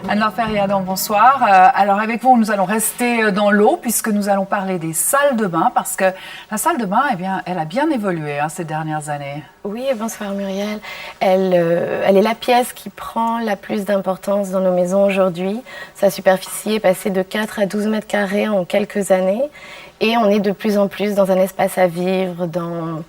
Anne-Laure Ferriadon, bonsoir. Alors avec vous, nous allons rester dans l'eau puisque nous allons parler des salles de bain parce que la salle de bain, eh bien, elle a bien évolué ces dernières années. Oui, bonsoir Muriel. Elle est la pièce qui prend la plus d'importance dans nos maisons aujourd'hui. Sa superficie est passée de 4 à 12 mètres carrés en quelques années et on est de plus en plus dans un espace à vivre, dans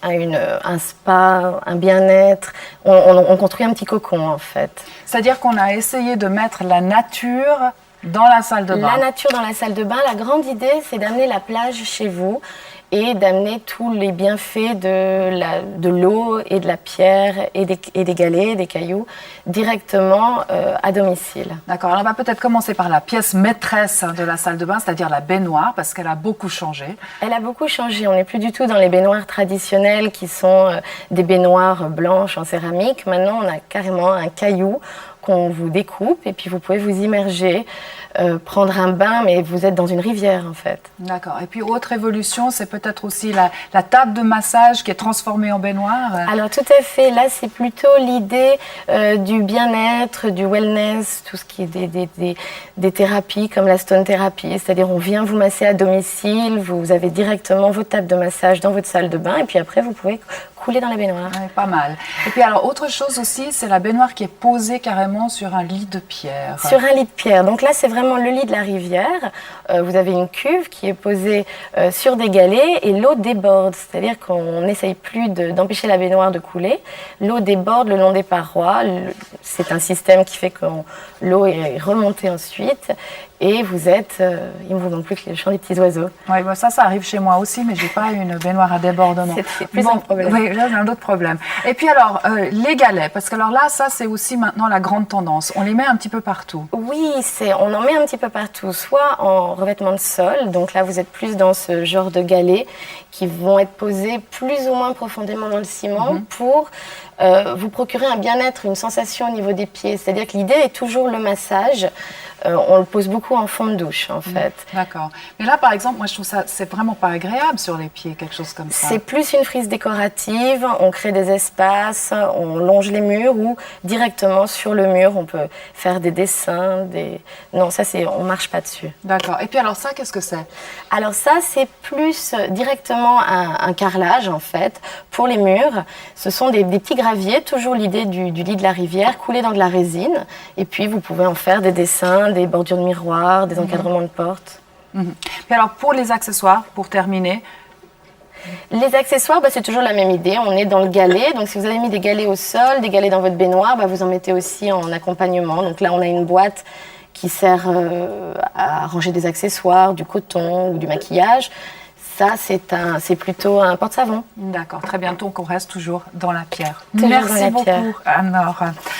un spa, un bien-être. On construit un petit cocon en fait. C'est-à-dire qu'on a essayé de mettre la nature dans la salle de bain. La nature dans la salle de bain, la grande idée c'est d'amener la plage chez vous et d'amener tous les bienfaits de l'eau et de la pierre et des galets, des cailloux, directement à domicile. D'accord, alors on va peut-être commencer par la pièce maîtresse de la salle de bain, c'est-à-dire la baignoire, parce qu'elle a beaucoup changé. Elle a beaucoup changé, on n'est plus du tout dans les baignoires traditionnelles qui sont des baignoires blanches en céramique. Maintenant, on a carrément un caillou qu'on vous découpe et puis vous pouvez vous immerger, prendre un bain, mais vous êtes dans une rivière en fait. D'accord. Et puis autre évolution, c'est peut-être aussi la table de massage qui est transformée en baignoire. Alors tout à fait, là c'est plutôt l'idée du bien-être, du wellness, tout ce qui est des thérapies comme la stone therapy, c'est-à-dire on vient vous masser à domicile, vous avez directement votre table de massage dans votre salle de bain et puis après vous pouvez couler dans la baignoire. Ouais, pas mal. Et puis alors autre chose aussi, c'est la baignoire qui est posée carrément sur un lit de pierre. Sur un lit de pierre. Donc là, c'est vraiment le lit de la rivière. Vous avez une cuve qui est posée sur des galets et l'eau déborde. C'est-à-dire qu'on n'essaye plus d'empêcher la baignoire de couler. L'eau déborde le long des parois. C'est un système qui fait que l'eau est remontée ensuite. Et vous êtes, il ne vous manque plus que le chant des petits oiseaux. Oui, bon, ça arrive chez moi aussi, mais je n'ai pas une baignoire à débordement. C'est plus un problème. Oui, là, j'ai un autre problème. Et puis alors, les galets, parce que alors là, ça, c'est aussi maintenant la grande tendance. On les met un petit peu partout. Oui, on en met un petit peu partout, soit en revêtement de sol. Donc là, vous êtes plus dans ce genre de galets qui vont être posés plus ou moins profondément dans le ciment pour vous procurer un bien-être, une sensation au niveau des pieds. C'est-à-dire que l'idée est toujours le massage. On le pose beaucoup en fond de douche, en fait. D'accord. Mais là, par exemple, moi, je trouve ça, c'est vraiment pas agréable sur les pieds, quelque chose comme ça. C'est plus une frise décorative. On crée des espaces, on longe les murs ou directement sur le mur, on peut faire des dessins. Non, ça, on marche pas dessus. D'accord. Et puis alors ça, qu'est-ce que c'est? Alors ça, c'est plus directement un carrelage, en fait, pour les murs. Ce sont des petits graviers, toujours l'idée du lit de la rivière, coulés dans de la résine. Et puis, vous pouvez en faire des dessins, des bordures de miroirs, des encadrements de portes. Puis alors, pour les accessoires, pour terminer. Les accessoires, c'est toujours la même idée. On est dans le galet. Donc, si vous avez mis des galets au sol, des galets dans votre baignoire, vous en mettez aussi en accompagnement. Donc là, on a une boîte qui sert à ranger des accessoires, du coton ou du maquillage. Ça, c'est plutôt un porte-savon. D'accord, très bientôt qu'on reste toujours dans la pierre. Toujours Merci dans la beaucoup, pierre. Anne-Laure.